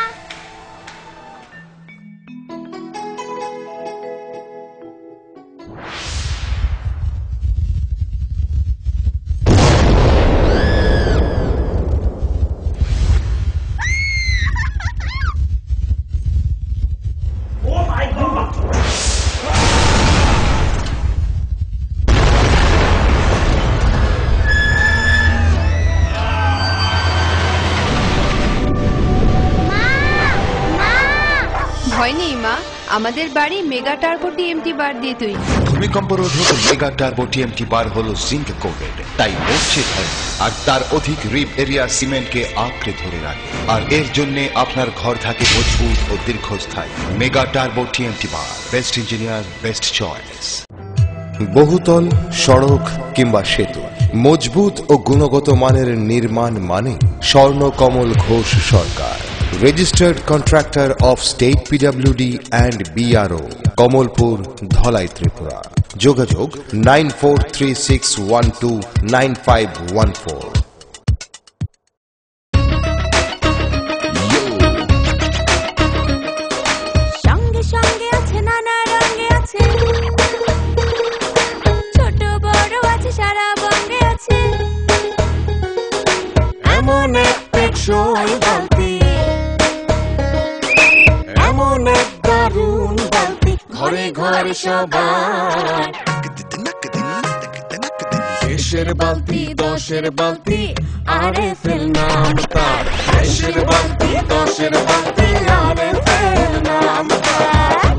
ভয় নেই মা, আমাদের বাড়ি মেগা টার্বো TMT বার দিয়ে তৈরি। ভূমিকম্প রোধক মেগা টার্বো TMT বার হলো জিঙ্ক কোটেড, তাই মরছে ভয় আর তার অধিক রিব এরিয়া সিমেন্টকে আঁকড়ে ধরে রাখে। আর এর জন্য আপনার ঘর থাকে মজবুত ও দীর্ঘস্থায়ী। মেগা টার্বো TMT বার, বেস্ট ইঞ্জিনিয়ার, বেস্ট চয়েস। বহুতল, সড়ক কিংবা সেতু, মজবুত ও গুণগত মানের নির্মাণ মানে Swarnakamal Ghosh Sarkar, registered contractor of state PWD and BRO, Kamalpur, Dhalai, Tripura. যোগাযোগ 9436129514। এক টেকসই বালতি, এমন এক দারুণ বালতি, ঘরে ঘরে সবার। দেশের বালতি, দশের বালতি, আরএফএল নাম তার। দেশের বালতি, দশের বালতি, আরএফএল নাম তার।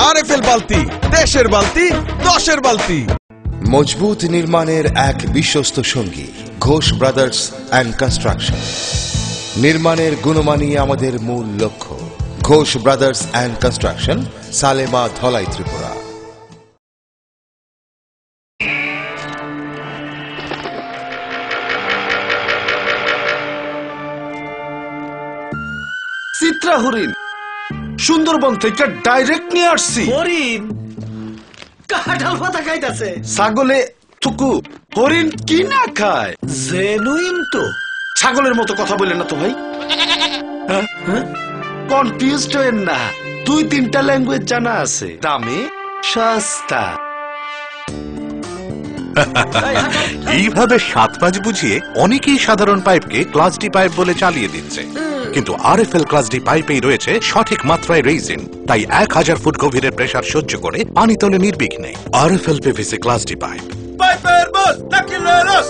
আরএফএল বালতি, দেশের বালতি, দশের বালতি। মজবুত নির্মাণের এক বিশ্বস্ত সঙ্গী ঘোষ ব্রাদার্স অ্যান্ড কনস্ট্রাকশন। নির্মাণের গুণমানই আমাদের মূল লক্ষ্য। Ghosh brothers and construction, Salema, Dhalai, Tripura. Chitra হরিণ সুন্দরবন থেকে ডাইরেক্ট নিয়ে আসছি। হরিণ কাঁঠাল পাতা খাইতাছে। ছাগলে থুকু, হরিণ কি না খায়? জেনুইন তো। ছাগলের মতো কথা বলে না তো ভাই। কনফিউজড হয়েন না, 2-3টা ল্যাঙ্গুয়েজ জানা আছে। দামে সস্তা। এইভাবে 7-5 বুঝিয়ে অনেকেই সাধারণ পাইপকে ক্লাস ডি পাইপ বলে চালিয়ে দিচ্ছে, কিন্তু আরএফএল ক্লাস ডি পাইপেই রয়েছে সঠিক মাত্রায় রেইজিন। তাই 1000 ফুট গভীরের প্রেসার সহ্য করে পানি তোলে নির্বিঘ্নে। RFL PVC class D pipe. পাইপের বস নাকিলেরস।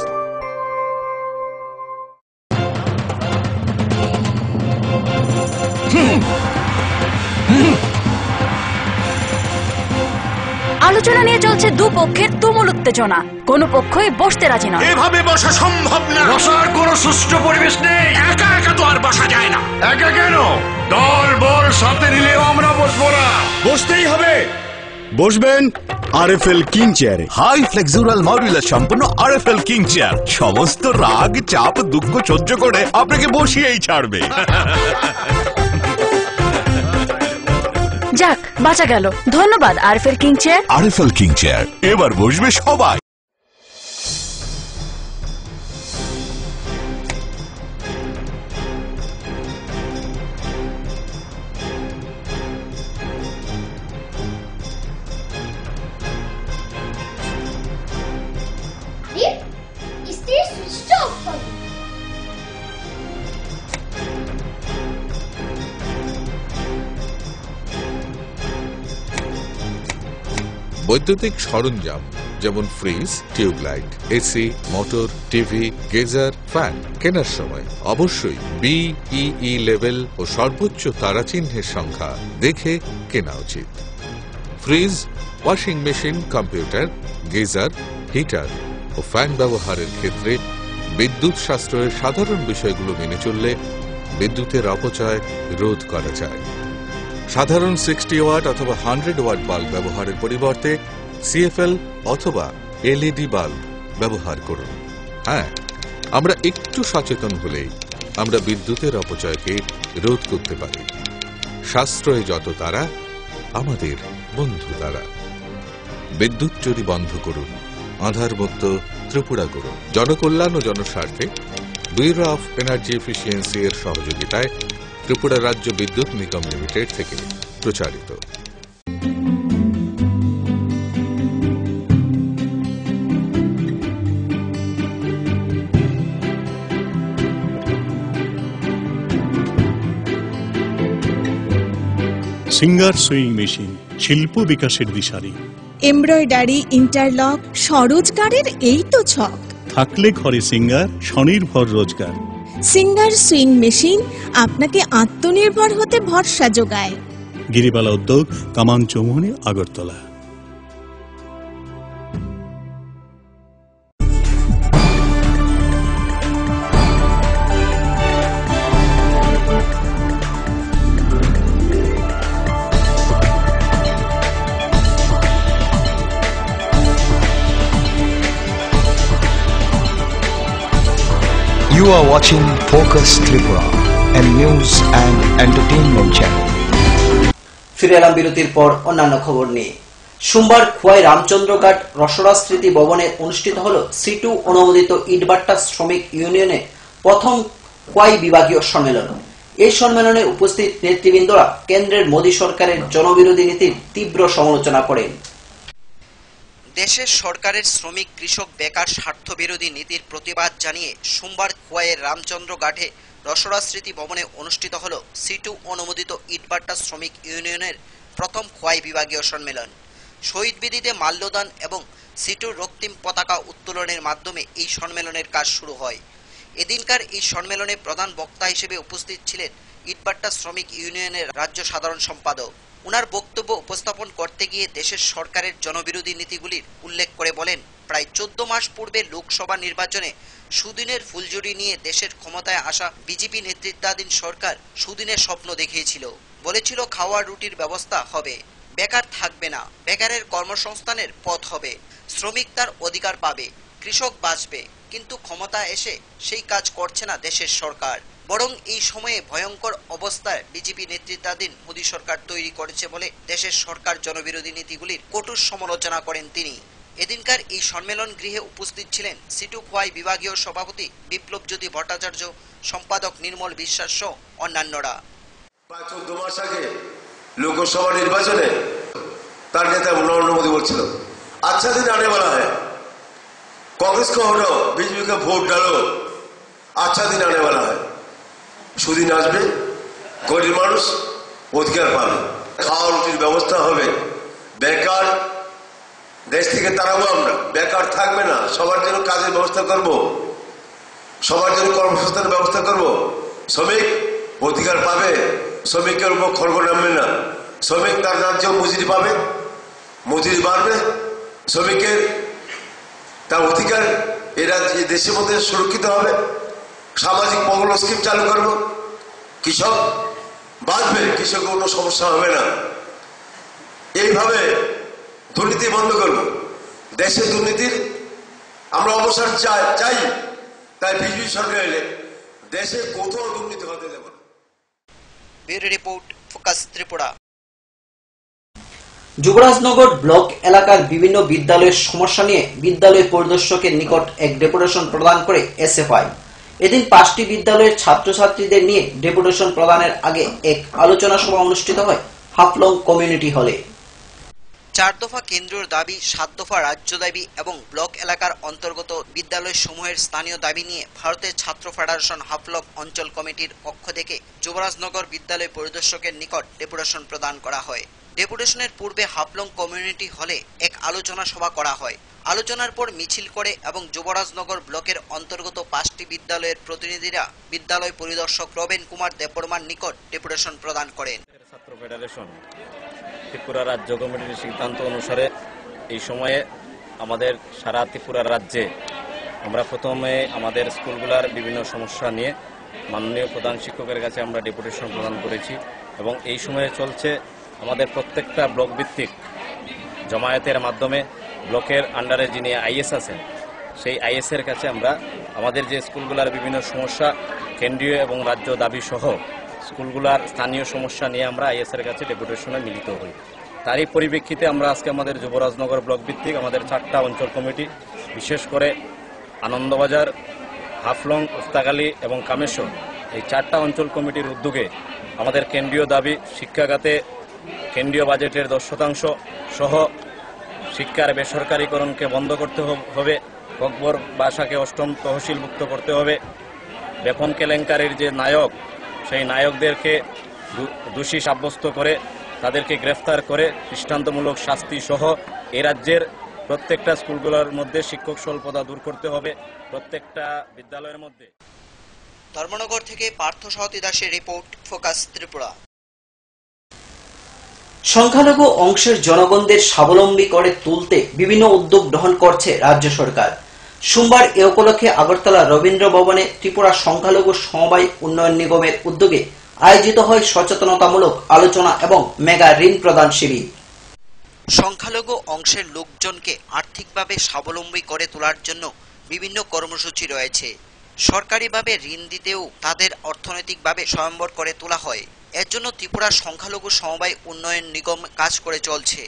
আলোচনা নিয়ে চলছে দুপক্ষের তুমুল উত্তেজনা, কোনো পক্ষই বসতে রাজি নয়। এভাবে বসা সম্ভব না, বসার কোনো সুষ্ঠু পরিবেশ নেই। একা একা তো আর বসা যায় না। একা কেন, দল বল সাথে নিলেও আমরা বসবো না। বসতেই হবে। বসবেন আরএফএল কিং চেয়ারে। হাই ফ্লেক্সুরাল মডুলার সম্পন্ন আরএফএল কিং চেয়ার সমস্ত রাগ, চাপ, দুঃখ সহ্য করে আপনাকে বসিয়েই ছাড়বে। যাক, বাঁচা গেল। ধন্যবাদ RFL king chair. RFL king chair, এবার বসবে সবাই। বৈদ্যুতিক সরঞ্জাম যেমন fridge, tubelight, AC, motor, TV, geyser, fan কেনার সময় অবশ্যই বিইই লেভেল ও সর্বোচ্চ তারাচিহ্নের সংখ্যা দেখে কেনা উচিত। Fridge, washing machine, computer, geyser, heater ও ফ্যান ব্যবহারের ক্ষেত্রে বিদ্যুৎ সাশ্রয়ের সাধারণ বিষয়গুলো মেনে চললে বিদ্যুতের অপচয় রোধ করা যায়। সাধারণ 60 ওয়াট অথবা 100 ওয়াট বাল্ব ব্যবহারের পরিবর্তে সিএফএল অথবা এলইডি বাল্ব ব্যবহার করুন। হ্যাঁ, আমরা একটু সচেতন হলেই আমরা বিদ্যুতের অপচয়কে রোধ করতে পারি। সাশ্রয় যত তারা, আমাদের বন্ধু তারা। বিদ্যুৎ চুরি বন্ধ করুন, আধারমুক্ত ত্রিপুরা করুন। জনকল্যাণ ও জনস্বার্থে ব্যুরো অফ এনার্জি এফিসিয়েন্সি এর সহযোগিতায় ত্রিপুরা রাজ্য বিদ্যুৎ নিগম লিমিটেড থেকে প্রচারিত। সিঙ্গার সুইং মেশিন, শিল্প বিকাশের দিশারি। এমব্রয়ডারি, ইন্টারলক, স্বরোজগারের এই তো ছক। থাকলে ঘরে সিঙ্গার, স্বনির্ভর রোজগার। সিঙ্গার সুইং মেশিন আপনাকে আত্মনির্ভর হতে ভরসা যোগায়। গিরিবালা উদ্যোগ, কামান Chowmuhani, Agartala. You are watching Focus Tripura, a news and entertainment channel. ফিরে এলাম বিরতির পর অন্যান্য খবর নিয়ে। সোমবার খোয়াই রামচন্দ্রঘাট রসরা স্মৃতি ভবনে অনুষ্ঠিত হলো C2 অনুমোদিত ইটভাটা শ্রমিক ইউনিয়নের প্রথম খোয়াই বিভাগীয় সম্মেলন। এই সম্মেলনে উপস্থিত নেতৃবৃন্দরা কেন্দ্রের মোদী সরকারের জনবিরোধী নীতির তীব্র সমালোচনা করেন। দেশের সরকারের শ্রমিক কৃষক বেকার স্বার্থবিরোধী নীতির প্রতিবাদ জানিয়ে সোমবার খোয়াইয়ের রামচন্দ্র ঘাটে রসরা স্মৃতি ভবনে অনুষ্ঠিত হল সিটু অনুমোদিত ইটভাটা শ্রমিক ইউনিয়নের প্রথম খোয়াই বিভাগীয় সম্মেলন। শহীদ বেদিতে মাল্যদান এবং সিটুর রক্তিম পতাকা উত্তোলনের মাধ্যমে এই সম্মেলনের কাজ শুরু হয়। এদিনকার এই সম্মেলনে প্রধান বক্তা হিসেবে উপস্থিত ছিলেন ইটভাটা শ্রমিক ইউনিয়নের রাজ্য সাধারণ সম্পাদক। উনার বক্তব্য উপস্থাপন করতে গিয়ে দেশের সরকারের জনবিরোধী নীতিগুলির উল্লেখ করে বলেন, প্রায় 14 মাস পূর্বে লোকসভা নির্বাচনে সুদিনের ফুলঝুরি নিয়ে দেশের ক্ষমতায় আসা বিজেপি নেতৃত্বাধীন সরকার সুদিনের স্বপ্ন দেখিয়েছিল। বলেছিল খাওয়ার রুটির ব্যবস্থা হবে, বেকার থাকবে না, বেকারের কর্মসংস্থানের পথ হবে, শ্রমিক তার অধিকার পাবে, কৃষক বাঁচবে। কিন্তু ক্ষমতা এসে সেই কাজ করছে না দেশের সরকার, বরং এই সময়ে ভয়ঙ্কর অবস্থায় বিজেপি নেতৃত্বাধীন মোদী সরকার তৈরি করেছে বলে দেশের সরকার জনবিরোধী নীতিগুলির কঠোর সমালোচনা করেন তিনি। এদিনকার এই সম্মেলন গৃহে উপস্থিত ছিলেন সিটু খোয়াই বিভাগীয় সভাপতি বিপ্লব জ্যোতি ভট্টাচার্য, সম্পাদক নির্মল বিশ্বাস সহ অন্যান্যরা। 14 মাস আগে লোকসভা নির্বাচনে তার নেতা নরেন্দ্র মোদী বলছিল, अच्छा दिन आने वाला है, कांग्रेस को हटाओ, बीजेपी का वोट डालो, अच्छा दिन आने वाला है। সুদিন আসবে, গরিব মানুষ অধিকার পাবে, খাওয়া রুটির ব্যবস্থা হবে, বেকার দেশ থেকে তাড়াবো আমরা, বেকার থাকবে না, সবার জন্য কাজের ব্যবস্থা করব, সবার জন্য কর্মসংস্থানের ব্যবস্থা করব, শ্রমিক অধিকার পাবে, শ্রমিকের উপর খড়গ নামবে না, শ্রমিক তার রাজ্য মজুরি পাবে, মজুরি বাড়বে, শ্রমিকের তার অধিকার এরা দেশের মধ্যে সুরক্ষিত হবে, সামাজিক মঙ্গল স্কিম চালু করব, কৃষক বাঁচবে, কৃষকের কোনো সমস্যা হবে না। এইভাবে দুর্নীতি বন্ধ করব, দেশে দুর্নীতির আমরা অবসান চাই। তাই বিজেপি সরকার এলে দেশে কোথাও দুর্নীতি হতে দেব না। Bureau report, focus Tripura. Jubarajnagar block এলাকার বিভিন্ন বিদ্যালয়ের সমস্যা নিয়ে বিদ্যালয় পরিদর্শকের নিকট এক ডেপুটেশন প্রদান করে এসএফআই। এদিন 5টি বিদ্যালয়ের ছাত্রছাত্রীদের নিয়ে ডেপুটেশন প্রদানের আগে এক আলোচনা সভা অনুষ্ঠিত হয় হাফলং কমিউনিটি হলে। 4 দফা কেন্দ্রীয় দাবি, 7 দফা রাজ্য দাবি এবং ব্লক এলাকার অন্তর্গত বিদ্যালয় সমূহের স্থানীয় দাবি নিয়ে ভারতের ছাত্র ফেডারেশন হাফলং অঞ্চল কমিটির পক্ষ থেকে যুবরাজনগর বিদ্যালয় পরিদর্শকের নিকট ডেপুটেশন প্রদান করা হয়। ডেপুটেশনের পূর্বে হাফলং কমিউনিটি হলে এক আলোচনা সভা করা হয়। আলোচনার পর মিছিল করে এবং যুবরাজনগর ব্লকের অন্তর্গত 5টি বিদ্যালয়ের প্রতিনিধিরা বিদ্যালয় পরিদর্শক রবেন কুমার দেববর্মার নিকট ডেপুটেশন প্রদান করেন। ছাত্র ফেডারেশন ত্রিপুরা রাজ্য কমিটির সিদ্ধান্ত অনুসারে এই সময়ে আমাদের সারা ত্রিপুরা রাজ্যে আমরা প্রথমে আমাদের স্কুলগুলোর বিভিন্ন সমস্যা নিয়ে মাননীয় প্রধান শিক্ষকের কাছে আমরা ডেপুটেশন প্রদান করেছি এবং এই সময়ে চলছে আমাদের প্রত্যেকটা ব্লক ভিত্তিক জমায়েতের মাধ্যমে ব্লকের আন্ডারে যিনি আইএস আছেন সেই আইএসের কাছে আমরা আমাদের যে স্কুলগুলোর বিভিন্ন সমস্যা কেন্দ্রীয় এবং রাজ্য দাবি সহ স্কুলগুলোর স্থানীয় সমস্যা নিয়ে আমরা আইএসের কাছে ডেপুটেশনে মিলিত হই। তারই পরিপ্রেক্ষিতে আমরা আজকে আমাদের যুবরাজনগর ব্লক ভিত্তিক আমাদের 4টা অঞ্চল কমিটি, বিশেষ করে আনন্দবাজার, হাফলং, উস্তাকালী এবং কামেশ্বর, এই 4টা অঞ্চল কমিটির উদ্যোগে আমাদের কেন্দ্রীয় দাবি শিক্ষাখাতে কেন্দ্রীয় বাজেটের 10% সহ শিক্ষার বেসরকারীকরণকে বন্ধ করতে হবে, ককবর ভাষাকে 8ম তহসিলভুক্ত করতে হবে, বেপন কেলেঙ্কারির যে নায়ক সেই নায়কদেরকে দোষী সাব্যস্ত করে তাদেরকে গ্রেফতার করে দৃষ্টান্তমূলক শাস্তি সহ এই রাজ্যের প্রত্যেকটা স্কুলগুলোর মধ্যে শিক্ষক স্বল্পতা দূর করতে হবে প্রত্যেকটা বিদ্যালয়ের মধ্যে। ধর্মনগর থেকে পার্থ সাহতী দাসের রিপোর্ট, ফোকাস ত্রিপুরা। সংখ্যালঘু অংশের জনগণদের স্বাবলম্বী করে তুলতে বিভিন্ন উদ্যোগ গ্রহণ করছে রাজ্য সরকার। সোমবার এ উপলক্ষে আগরতলা রবীন্দ্র ভবনে ত্রিপুরা সংখ্যালঘু সমবায় উন্নয়ন নিগমের উদ্যোগে আয়োজিত হয় সচেতনতামূলক আলোচনা এবং মেগা ঋণ প্রদান শিবির। সংখ্যালঘু অংশের লোকজনকে আর্থিকভাবে স্বাবলম্বী করে তোলার জন্য বিভিন্ন কর্মসূচি রয়েছে। সরকারিভাবে ঋণ দিতেও তাদের অর্থনৈতিকভাবে স্বয়ম্বর করে তোলা হয়। এর জন্য ত্রিপুরা সংখ্যালঘু সমবায় উন্নয়ন নিগম কাজ করে চলছে।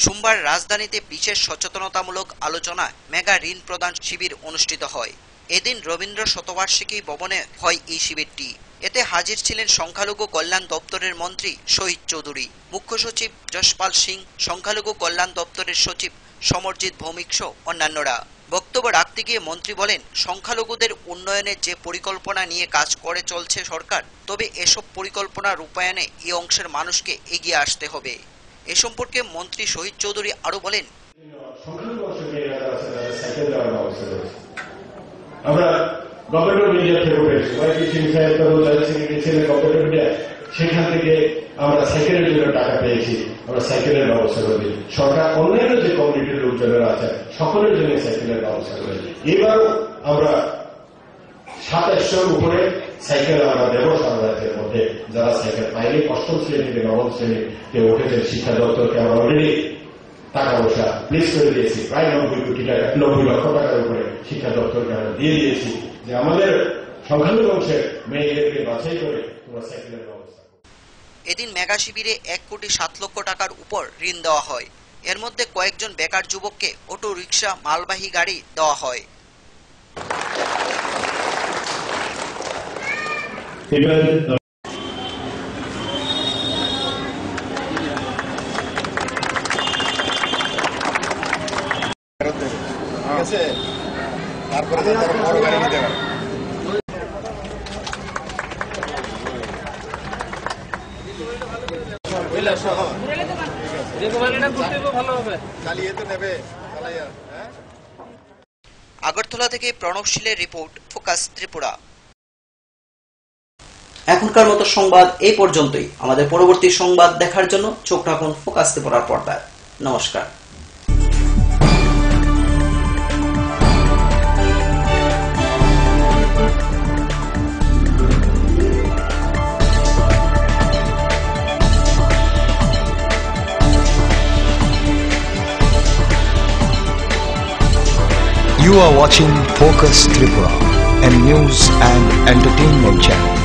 সোমবার রাজধানীতে বিশেষ সচেতনতামূলক আলোচনা মেগা ঋণ প্রদান শিবির অনুষ্ঠিত হয়। এদিন রবীন্দ্র শতবার্ষিকী ভবনে হয় এই শিবিরটি। এতে হাজির ছিলেন সংখ্যালঘু কল্যাণ দপ্তরের মন্ত্রী শহীদ চৌধুরী, মুখ্য সচিব যশপাল সিং, সংখ্যালঘু কল্যাণ দপ্তরের সচিব সমরজিৎ ভৌমিক সহ অন্যান্যরা। বক্তব্য রাখতে গিয়ে মন্ত্রী বলেন, সংখ্যালঘুদের উন্নয়নের যে পরিকল্পনা নিয়ে কাজ করে চলছে সরকার, তবে এসব পরিকল্পনা রূপায়ণে এই অংশের মানুষকে এগিয়ে আসতে হবে। এ সম্পর্কে মন্ত্রী শহীদ চৌধুরী আরো বলেন, আমরা গভর্নমেন্ট অফ ইন্ডিয়া থেকে পেয়েছি, সেখান থেকে আমরা সাইকেলের জন্য টাকা পেয়েছি, আমরা সাইকেলের ব্যবস্থা করি। সরকার অন্যান্য যে কমিউনিটির লোকজনেরা আছে সকলের জন্য সাইকেলের ব্যবস্থা করে। এবারও আমরা 2700 উপরে সাইকেল আমরা দেব সারা রাজ্যের মধ্যে। যারা সাইকেল পাইনি, 8ম শ্রেণী থেকে 9ম শ্রেণীতে উঠেছে, শিক্ষা দপ্তরকে আমরা অলরেডি টাকা পয়সা প্লেস করে দিয়েছি। প্রায় 90 কোটি টাকা, 90 লক্ষ টাকার উপরে শিক্ষা দপ্তরকে আমরা দিয়ে দিয়েছি যে আমাদের সংখ্যালঘু অংশের মেয়েদেরকে বাছাই করে তোমরা সাইকেলের ব্যবস্থা। এদিন মেগা শিবিরে 1 কোটি 7 লক্ষ টাকার উপর ঋণ দেওয়া হয়। এর মধ্যে কয়েকজন বেকার যুবককে অটো রিক্সা, মালবাহী গাড়ি দেওয়া হয়। তারপরে বড় গাড়ি নিতে পারে। আগরতলা থেকে প্রণবশীলের রিপোর্ট, ফোকাস ত্রিপুরা। এখনকার মতো সংবাদ এই পর্যন্তই। আমাদের পরবর্তী সংবাদ দেখার জন্য চোখ রাখুন ফোকাস ত্রিপুরার পর্দায়। নমস্কার। You are watching Focus Tripura, a news and entertainment channel.